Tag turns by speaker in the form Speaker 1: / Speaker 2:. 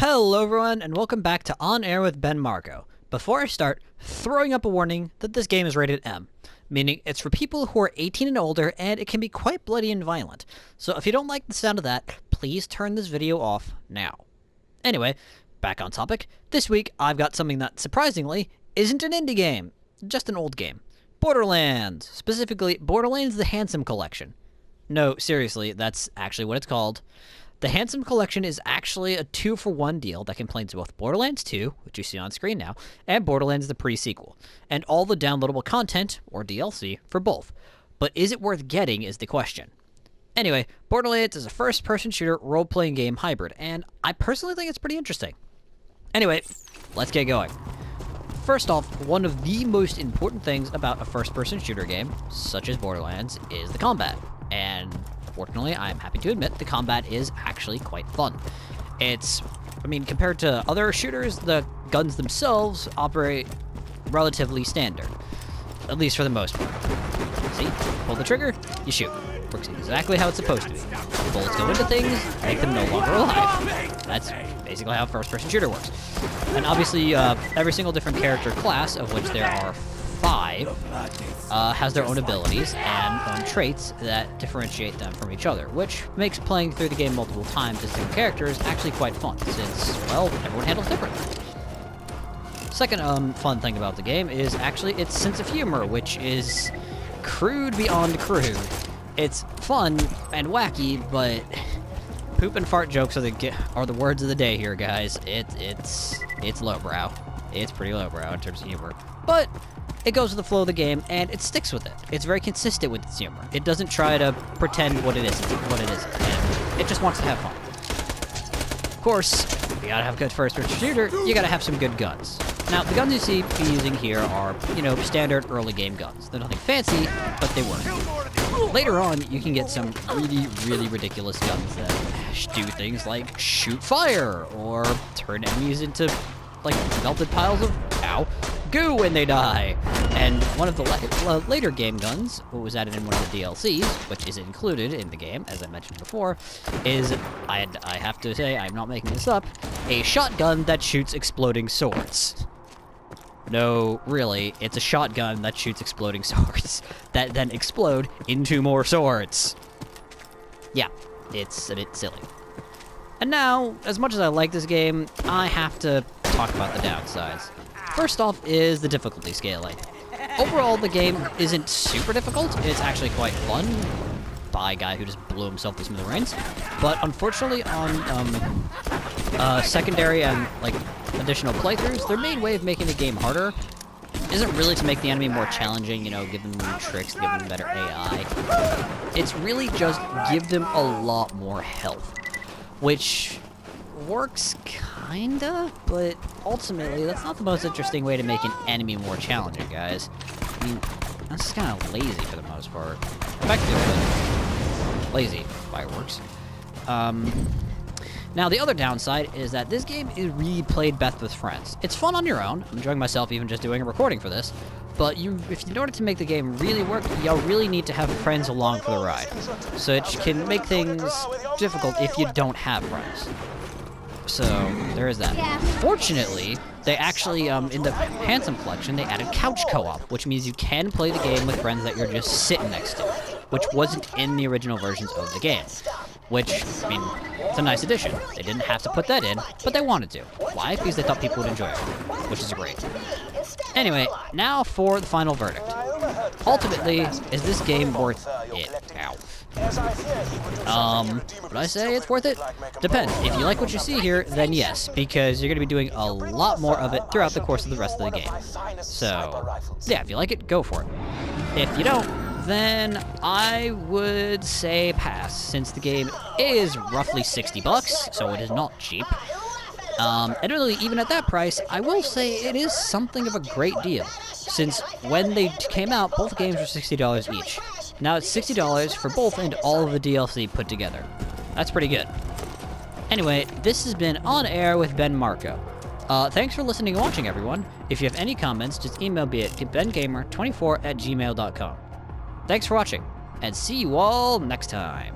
Speaker 1: Hello everyone, and welcome back to On Air with Ben Marco. Before I start, throwing up a warning that this game is rated M, meaning it's for people who are 18 and older, and it can be quite bloody and violent. So if you don't like the sound of that, please turn this video off now. Anyway, back on topic, this week I've got something that, surprisingly, isn't an indie game, just an old game. Borderlands, specifically Borderlands the Handsome Collection. No, seriously, that's actually what it's called. The Handsome Collection is actually a 2-for-1 deal that contains both Borderlands 2, which you see on screen now, and Borderlands the pre-sequel, and all the downloadable content, or DLC, for both. But is it worth getting is the question. Anyway, Borderlands is a first-person shooter role-playing game hybrid, and I personally think it's pretty interesting. Anyway, let's get going. First off, one of the most important things about a first-person shooter game, such as Borderlands, is the combat, and fortunately, I'm happy to admit the combat is actually quite fun. Compared to other shooters, the guns themselves operate relatively standard, at least for the most part. See? Pull the trigger, you shoot. Works exactly how it's supposed to be. Bullets go into things, make them no longer alive. That's basically how a first-person shooter works. And obviously, every single different character class, of which there are 5, has their own abilities and own traits that differentiate them from each other, which makes playing through the game multiple times as different characters actually quite fun, since, well, everyone handles differently. Second fun thing about the game is actually its sense of humor, which is crude beyond crude. It's fun and wacky, but poop and fart jokes are the words of the day here, guys. It's lowbrow. It's pretty lowbrow in terms of humor, but it goes with the flow of the game, and it sticks with it. It's very consistent with its humor. It doesn't try to pretend what it isn't, and it just wants to have fun. Of course, you gotta have a good first-person shooter, you gotta have some good guns. Now, the guns you see me using here are, standard early game guns. They're nothing fancy, but they work. Later on, you can get some really, really ridiculous guns that do things like shoot fire, or turn enemies into, melted piles of, goo when they die. And one of the later game guns, what was added in one of the DLCs, which is included in the game, as I mentioned before, is, I have to say, I'm not making this up, a shotgun that shoots exploding swords. No, really, it's a shotgun that shoots exploding swords that then explode into more swords. Yeah, it's a bit silly. And now, as much as I like this game, I have to talk about the downsides. First off is the difficulty scaling. Overall, the game isn't super difficult. It's actually quite fun by a guy who just blew himself to smithereens. But unfortunately, on secondary and additional playthroughs, their main way of making the game harder isn't really to make the enemy more challenging, give them new tricks, give them better AI. It's really just give them a lot more health, which works kinda, but ultimately that's not the most interesting way to make an enemy more challenging, guys. I mean, that's just kind of lazy for the most part. Effective, but lazy. Fireworks. Now the other downside is that this game is really played best with friends. It's fun on your own. I'm enjoying myself even just doing a recording for this. But in order to make the game really work, you'll really need to have friends along for the ride. So it can make things difficult if you don't have friends. So, there is that. Yeah. Fortunately, they actually, in the Handsome Collection, they added couch co-op, which means you can play the game with friends that you're just sitting next to, which wasn't in the original versions of the game. Which, it's a nice addition. They didn't have to put that in, but they wanted to. Why? Because they thought people would enjoy it, which is great. Anyway, now for the final verdict. Ultimately, is this game worth it? Would I say it's worth it? Depends. If you like what you see here, then yes, because you're going to be doing a lot more of it throughout the course of the rest of the game. So, yeah, if you like it, go for it. If you don't, then I would say pass, since the game is roughly $60, so it is not cheap. And really, even at that price, I will say it is something of a great deal, since when they came out, both games were $60 each. Now it's $60 for both and all of the DLC put together. That's pretty good. Anyway, this has been On Air with Ben Marco. Thanks for listening and watching, everyone. If you have any comments, just email me at bengamer24@gmail.com. Thanks for watching, and see you all next time.